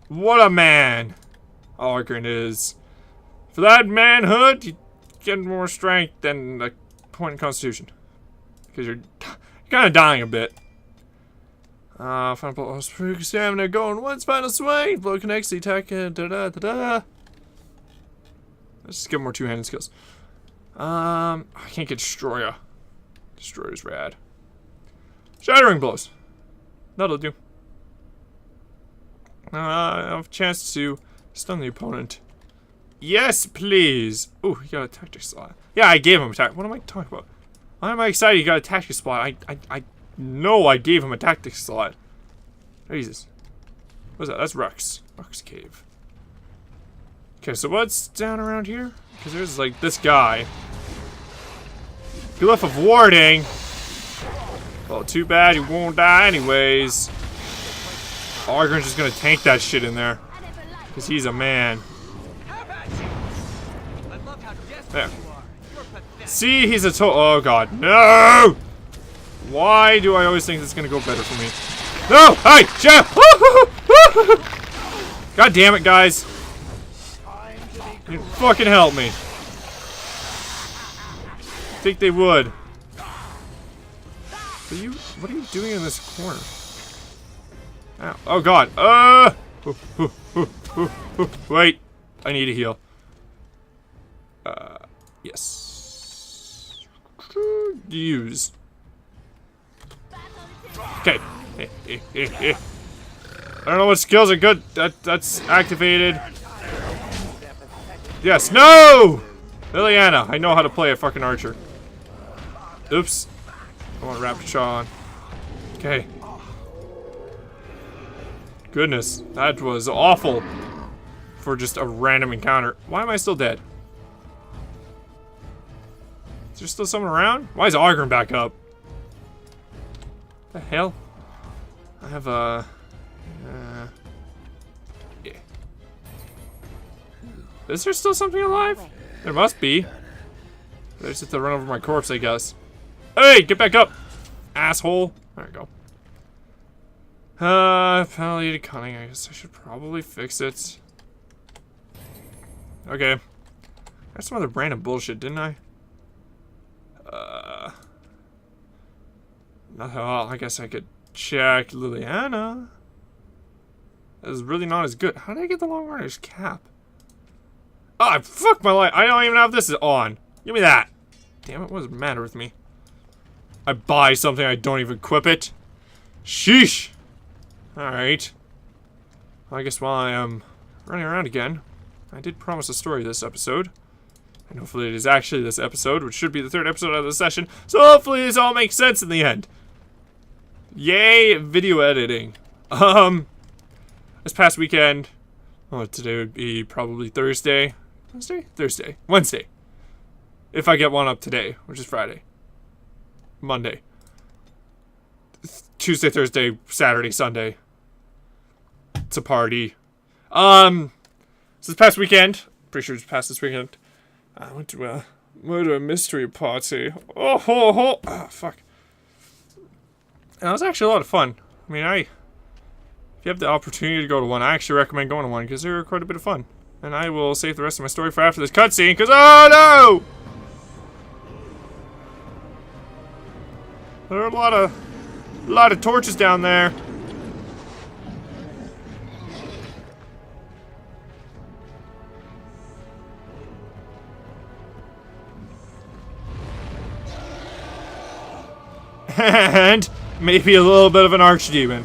What a man Ogren is. For that manhood, you get more strength than a point in constitution. Because you're kind of dying a bit. Final blow, stamina going once, final swing. Blow connects the attack. Let's just get more two-handed skills. I can't get Destroyer. Destroyer's rad. Shattering blows. That'll do. I have a chance to stun the opponent. Yes, please. Ooh, he got a tactic slot. Yeah, I gave him a tactic. What am I talking about? Why am I excited he got a tactic slot? I know I gave him a tactic slot. Jesus. What's that? That's Rux. Rux Cave. Okay, so what's down around here? Because there's like this guy. Glyph of Warding. Well, too bad he won't die anyways. Ogren's just gonna tank that shit in there. Because he's a man. There. See, he's a oh god. No! Why do I always think it's gonna go better for me? No! Hey! Jeff! God damn it, guys. You fucking help me. I think they would. What are you doing in this corner? Ow. Oh god. Wait. I need a heal. Yes. Use. Okay. I don't know what skills are good. That's activated. Yes. No! Liliana, I know how to play a fucking archer. Oops. I want Raptor Shaw on. Okay. Goodness, that was awful for just a random encounter. Why am I still dead? Is there still someone around? Why is Ogren back up? The hell? I have a... yeah. Is there still something alive? There must be. They just have to run over my corpse, I guess. Hey, get back up, asshole. There we go. Penalty cunning. I guess I should probably fix it. Okay. That's some other random bullshit, didn't I? Not well, I guess I could check Liliana. That is really not as good. How did I get the long runner's cap? Oh, fuck my life. I don't even have this on. Give me that. Damn it, what does it matter with me? I buy something, I don't even equip it. Sheesh. Alright. Well, I guess while I am running around again, I did promise a story this episode. And hopefully it is actually this episode, which should be the third episode of the session. So hopefully this all makes sense in the end. Yay, video editing. This past weekend, oh, today would be probably Thursday. Wednesday. If I get one up today, which is Friday. Monday. Tuesday, Thursday, Saturday, Sunday. It's a party. So this past weekend, pretty sure it's past this weekend, I went to a murder mystery party. Oh, fuck. And it was actually a lot of fun. I mean, if you have the opportunity to go to one, I actually recommend going to one because they're quite a bit of fun. And I will save the rest of my story for after this cutscene because, oh no! There are a lot of torches down there. And maybe a little bit of an archdemon.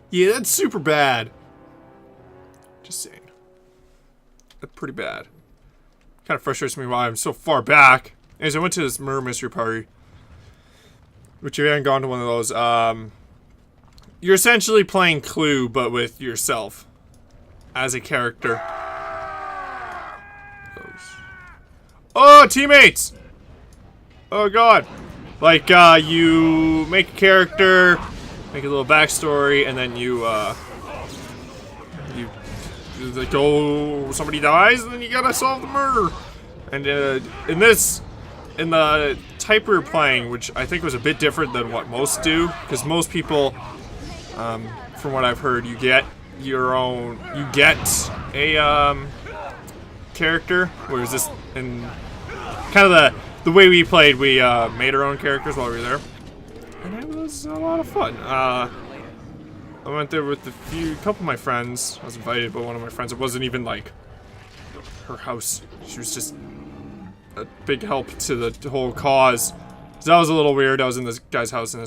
Yeah, that's super bad. Just saying. That's pretty bad. Kind of frustrates me why I'm so far back. Anyways, I went to this murder mystery party. Which if you haven't gone to one of those, you're essentially playing Clue, but with yourself. as a character. Oh, teammates! Oh god. Like, you make a character, make a little backstory, and then you like, oh, somebody dies, and then you gotta solve the murder. And, in the type we were playing, which I think was a bit different than what most do, because most people, from what I've heard, you get a, character, whereas this, in kind of the way we played, we made our own characters while we were there, and it was a lot of fun. I went there with a couple of my friends. I was invited by one of my friends. It wasn't even like her house. She was just a big help to the whole cause. So that was a little weird. I was in this guy's house, and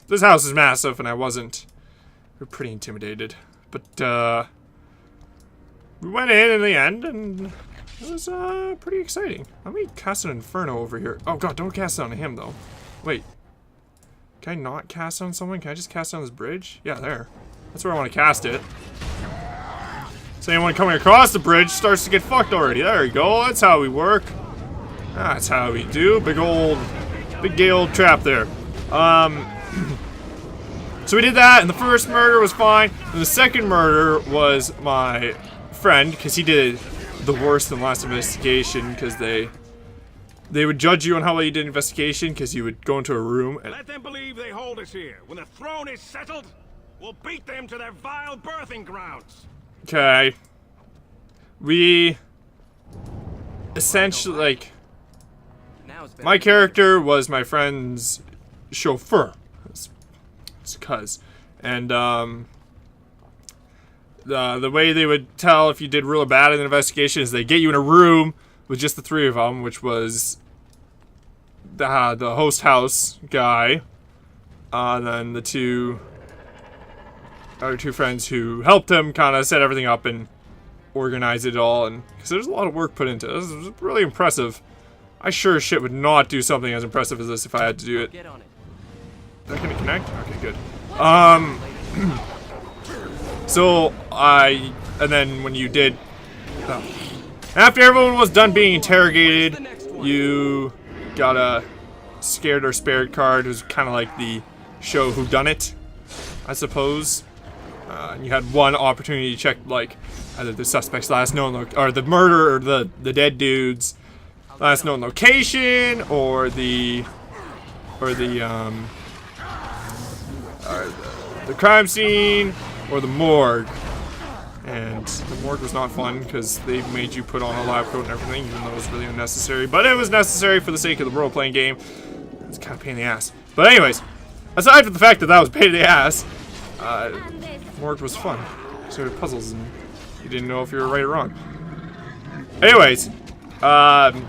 this house is massive, and we were pretty intimidated. But we went in the end, and it was pretty exciting. Let me cast an Inferno over here. Oh god, don't cast it on him though. Wait. Can I not cast on someone? Can I just cast it on this bridge? Yeah, there. That's where I want to cast it. So anyone coming across the bridge starts to get fucked already. There we go. That's how we work. That's how we do. Big gay old trap there. So we did that, and the first murder was fine. And the second murder was my friend, because he did the worst and last investigation, because they would judge you on how well you did investigation, because you would go into a room and let them believe they hold us here. When the throne is settled, we'll beat them to their vile birthing grounds. Okay. We essentially, like, my character was my friend's chauffeur. It's cuz. And the way they would tell if you did real bad in an investigation is they get you in a room with just the three of them, which was the host house guy, then the other two friends who helped him kind of set everything up and organize it all, and because there's a lot of work put into it. This was really impressive. I sure as shit would not do something as impressive as this if I had to do it. Is that gonna connect? Okay, good. And then when you did, after everyone was done being interrogated, you got a scared or spared card. It was kind of like the show whodunit, I suppose. And you had one opportunity to check, like, either the suspect's last known or the murder, or the dead dude's last known location, or the crime scene, or the morgue. And the morgue was not fun because they made you put on a lab coat and everything, even though it was really unnecessary. But it was necessary for the sake of the role-playing game. It's kind of a pain in the ass. But anyways, aside from the fact that was a pain in the ass, morgue was fun. Sort of puzzles, and you didn't know if you were right or wrong. Anyways, and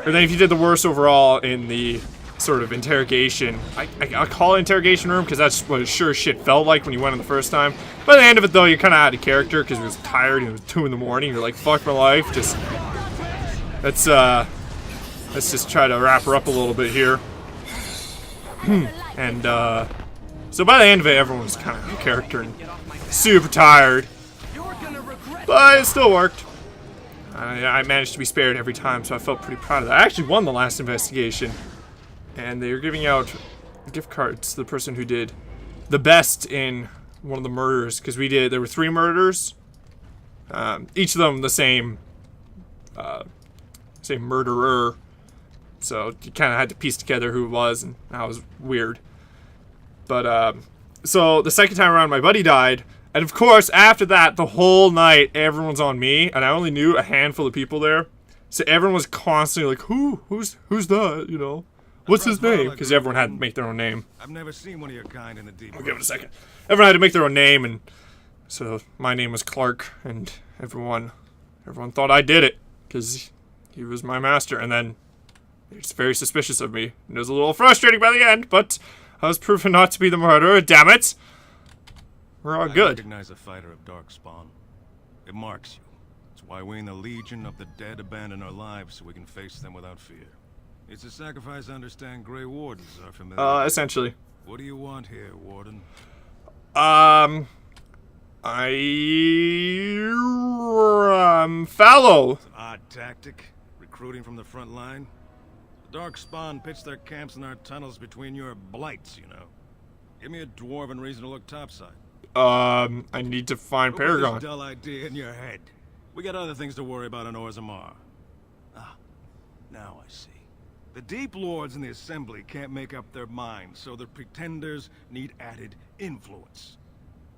then if you did the worst overall in the sort of interrogation, I call it interrogation room because that's what it sure shit felt like when you went in the first time. By the end of it though, you're kind of out of character because you was tired and it was 2 in the morning. You're like, fuck my life. Let's just try to wrap her up a little bit here. And so by the end of it, everyone was kind of out of character and super tired, but it still worked. I managed to be spared every time, so I felt pretty proud of that. I actually won the last investigation. And they were giving out gift cards to the person who did the best in one of the murders, because there were 3 murders, each of them the same murderer, so you kind of had to piece together who it was, and that was weird. But so the second time around, my buddy died, and of course after that, the whole night everyone's on me, and I only knew a handful of people there, so everyone was constantly like, who's that, you know? What's his name? Because everyone had to make their own name. I've never seen one of your kind in the deep. I'll give it a second. Everyone had to make their own name, and so my name was Clark, and everyone thought I did it because he was my master. And then they're just very suspicious of me. And it was a little frustrating by the end, but I was proven not to be the murderer. Damn it! We're all good. I recognize a fighter of dark spawn. It marks you. It's why we in the Legion of the Dead abandon our lives so we can face them without fear. It's a sacrifice I understand Grey Wardens are familiar with. Essentially. What do you want here, Warden? I fallow. It's an odd tactic, recruiting from the front line. The Dark Spawn pitched their camps in our tunnels between your blights, you know. Give me a dwarven reason to look topside. I need to find Put Paragon. this dull idea in your head. We got other things to worry about on Orzammar. Ah, now I see. The Deep Lords in the Assembly can't make up their minds, so the Pretenders need added influence.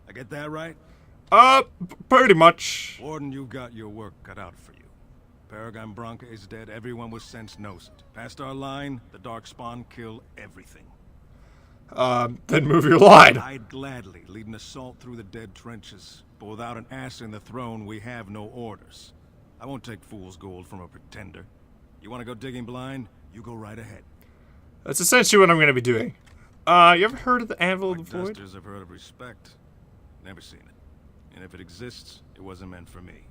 I get that right? Pretty much. Warden, you got your work cut out for you. Paragon Branca is dead, everyone with sense knows it. Past our line, the Darkspawn kill everything. Then move your line. I'd gladly lead an assault through the dead trenches, but without an ass in the throne, we have no orders. I won't take fool's gold from a pretender. You want to go digging blind? You go right ahead. That's essentially what I'm going to be doing. You ever heard of the Anvil of the Void? Dusters have heard of respect. Never seen it. And if it exists, it wasn't meant for me.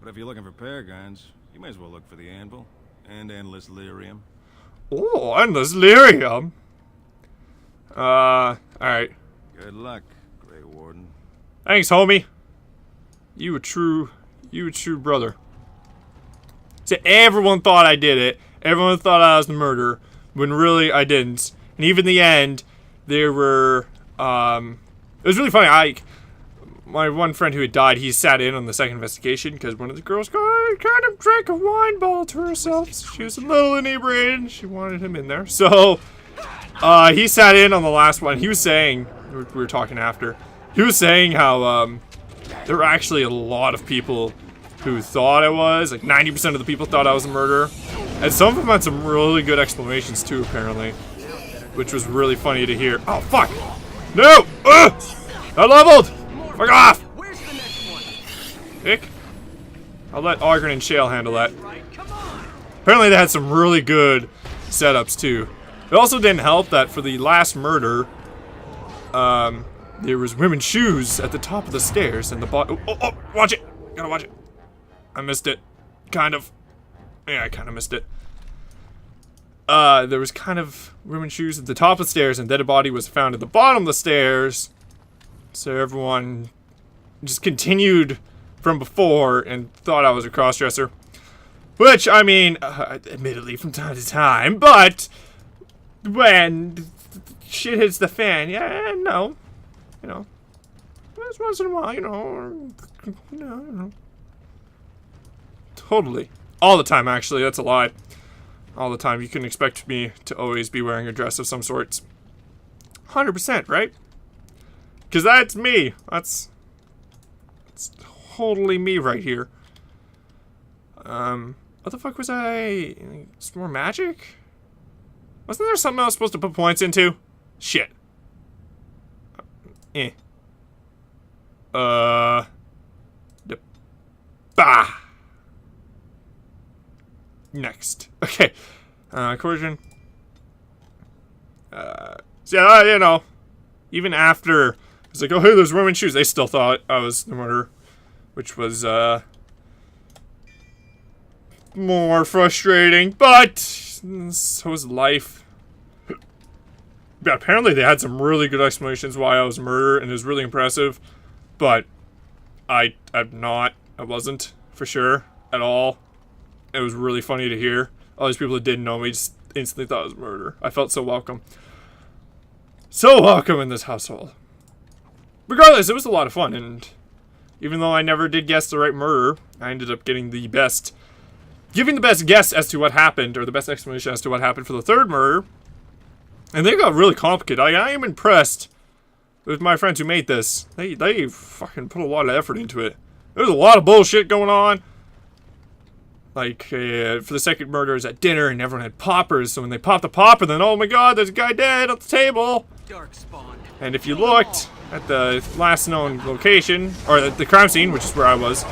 But if you're looking for paragons, you may as well look for the Anvil. And Endless Lyrium. Oh, Endless Lyrium. Alright. Good luck, Grey Warden. Thanks, homie. You a true brother. So everyone thought I did it. Everyone thought I was the murderer, when really I didn't. And even in the end, there were, it was really funny. My one friend who had died, he sat in on the second investigation because one of the girls kind of drank a wine bottle to herself. She was a little inebriated and she wanted him in there. So, he sat in on the last one. He was saying, we were talking after, he was saying how, there were actually a lot of people who thought I was, like 90% of the people thought I was a murderer. And some of them had some really good explanations too, apparently. Which was really funny to hear. Oh, fuck! No! I leveled! Fuck off! Where's the next one? Ick. I'll let Ogren and Shale handle that. Apparently they had some really good setups too. It also didn't help that for the last murder, there was women's shoes at the top of the stairs and the oh, watch it! Gotta watch it. I missed it. Kind of. Yeah, I kind of missed it. There was kind of women's shoes at the top of the stairs and then a body was found at the bottom of the stairs. So everyone just continued from before and thought I was a crossdresser. Which, I mean, admittedly from time to time, but when shit hits the fan, yeah, no. You know. Just once in a while, you know. Totally. All the time, actually. That's a lie. All the time. You can expect me to always be wearing a dress of some sorts. 100%, right? Because that's me. That's totally me right here. What the fuck was I? It's more magic? Wasn't there something I was supposed to put points into? Shit. Bah! Next. Okay. Coercion. So, yeah, you know, even after it's like, oh, hey, there's women's shoes, they still thought I was the murderer, which was, more frustrating, but so is life. But apparently they had some really good explanations why I was a murderer, and it was really impressive, but I wasn't, for sure, at all. It was really funny to hear. All these people that didn't know me just instantly thought it was murder. I felt so welcome. So welcome in this household. Regardless, it was a lot of fun, and even though I never did guess the right murder, I ended up giving the best guess as to what happened, or the best explanation as to what happened for the third murder. And they got really complicated. I am impressed with my friends who made this. They fucking put a lot of effort into it. There's a lot of bullshit going on. Like, for the second murder, it was at dinner and everyone had poppers, so when they popped the popper, then, oh my god, there's a guy dead at the table! Darkspawn. And if you looked at the last known location, or the crime scene, which is where I was,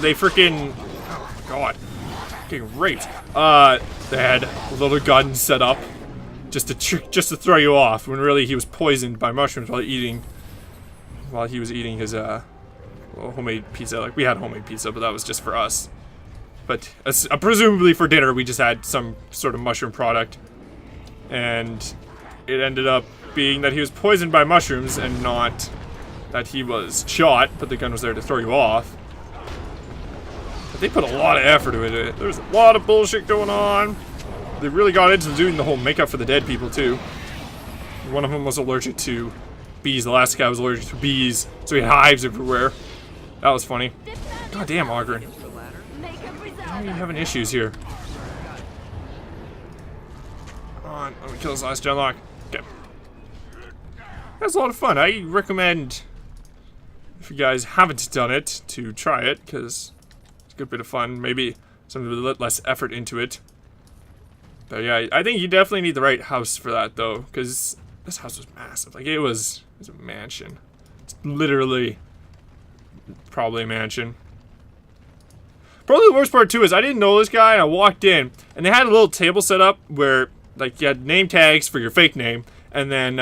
they freaking, oh my god, getting raped. They had little guns set up, just to throw you off, when really he was poisoned by mushrooms while he was eating his, homemade pizza. Like, we had homemade pizza, but that was just for us. But presumably for dinner, we just had some sort of mushroom product. And it ended up being that he was poisoned by mushrooms and not that he was shot, but the gun was there to throw you off. But they put a lot of effort into it. There's a lot of bullshit going on. They really got into doing the whole makeup for the dead people too. One of them was allergic to bees. The last guy was allergic to bees, so he had hives everywhere. That was funny. God damn, Ogren. Why are you having issues here? Come on, let me kill this last genlock. Okay. That's a lot of fun. I recommend, if you guys haven't done it, to try it, because it's a good bit of fun. Maybe some of a little less effort into it. But yeah, I think you definitely need the right house for that, though, because this house was massive. Like, it was a mansion. It's literally probably a mansion. Probably the worst part, too, is I didn't know this guy, and I walked in, and they had a little table set up where, like, you had name tags for your fake name, and then,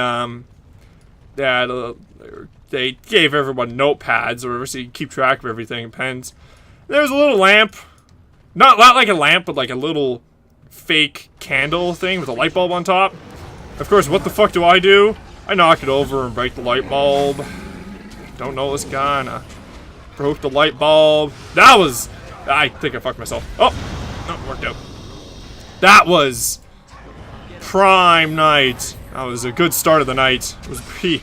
they gave everyone notepads, or whatever, so you can keep track of everything, pens. There was a little lamp. Not like a lamp, but like a little fake candle thing with a light bulb on top. Of course, what the fuck do? I knock it over and break the light bulb. Don't know this guy, and I broke the light bulb. That was... I think I fucked myself. Oh! No, it worked out. That was... prime night. That was a good start of the night. It was me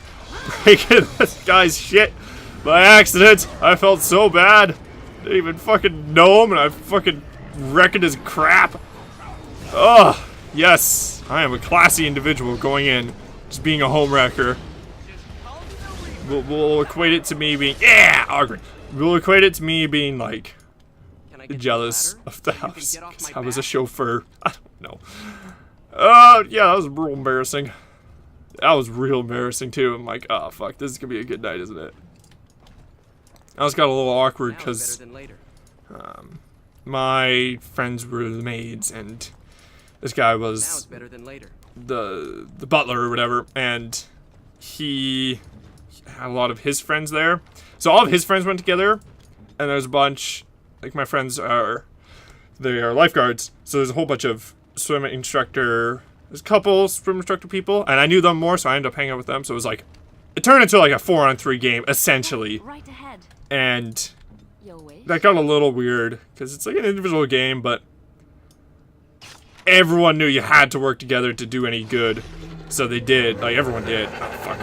breaking this guy's shit by accident. I felt so bad. Didn't even fucking know him, and I fucking wrecked his crap. Ugh. Yes, I am a classy individual going in, just being a home wrecker. We'll equate it to me being, yeah, Ogren. We'll equate it to me being like jealous of the house because I was a chauffeur. I don't know. Yeah, that was real embarrassing. That was real embarrassing too. I'm like, oh fuck, this is gonna be a good night, isn't it? I just got a little awkward because my friends were the maids and this guy was the butler or whatever, and he had a lot of his friends there. So all of his friends went together, and there's a bunch, like my friends they are lifeguards, so there's a whole bunch of swim instructor, there's a couple swim instructor people, and I knew them more, so I ended up hanging out with them, so it was like, it turned into like a 4-on-3 game, essentially. Right ahead. And that got a little weird, because it's like an individual game, but everyone knew you had to work together to do any good. So they did. Like, everyone did. Oh, fuck.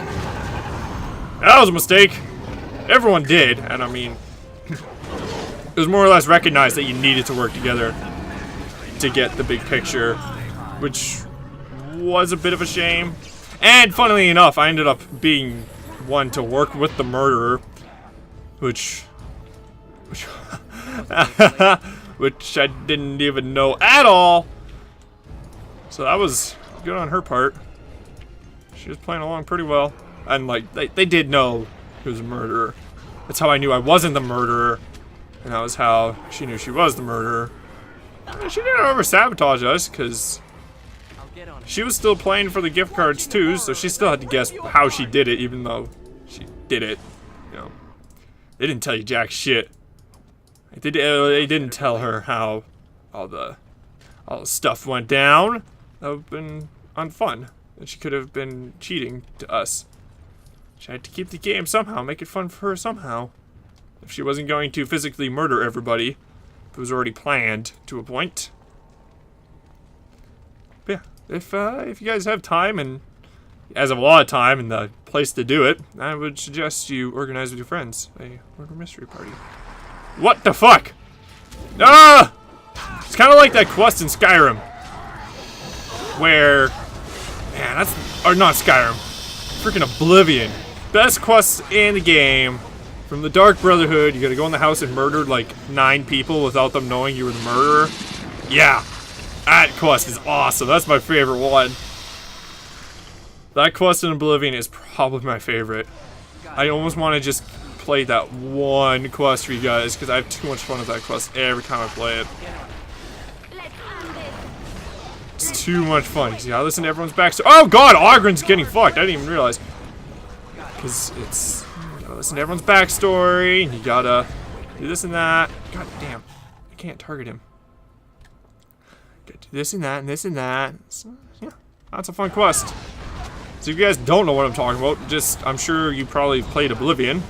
That was a mistake. Everyone did. And, I mean, it was more or less recognized that you needed to work together to get the big picture, which was a bit of a shame. And, funnily enough, I ended up being one to work with the murderer, which I didn't even know at all. So that was good on her part. She was playing along pretty well. And like, they did know he was a murderer. That's how I knew I wasn't the murderer. And that was how she knew she was the murderer. And she didn't ever sabotage us, because she was still playing for the gift cards too, so she still had to guess how she did it, even though she did it. You know, they didn't tell you jack shit. They didn't tell her how all the stuff went down. That would have been unfun. And she could have been cheating to us. She had to keep the game somehow, make it fun for her somehow. If she wasn't going to physically murder everybody, it was already planned to a point. But yeah, if you guys have time, and as of a lot of time and the place to do it, I would suggest you organize with your friends a murder mystery party. What the fuck? Ah! It's kind of like that quest in Skyrim, where, man, or not Skyrim, freaking Oblivion. Best quest in the game, from the Dark Brotherhood. You gotta go in the house and murder like 9 people without them knowing you were the murderer. Yeah, that quest is awesome. That's my favorite one. That quest in Oblivion is probably my favorite. I almost want to just play that one quest for you guys, because I have too much fun with that quest every time I play it. It's too much fun. You gotta listen to everyone's backstory. Oh god, Ogren's getting fucked. I didn't even realize. Because you gotta listen to everyone's backstory, and you gotta do this and that. God damn. I can't target him. Gotta do this and that and this and that. So, yeah, that's a fun quest. So if you guys don't know what I'm talking about, I'm sure you probably played Oblivion.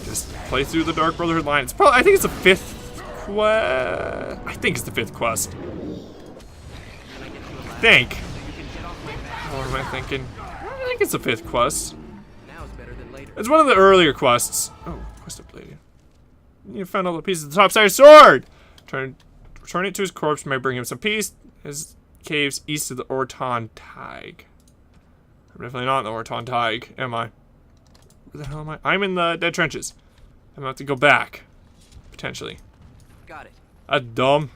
Just play through the Dark Brotherhood line. It's probably, I think it's the 5th quest. I think it's the 5th quest. I think. What am I thinking? I think it's the 5th quest. Now is better than later. It's one of the earlier quests. Oh, quest updated. You found all the pieces of the topside sword. Return it to his corpse may bring him some peace. His caves east of the Orton Tig. I'm definitely not in the Orton Tig, am I? Where the hell am I? I'm in the dead trenches. I'm about to go back. Potentially. Got it. That's dumb.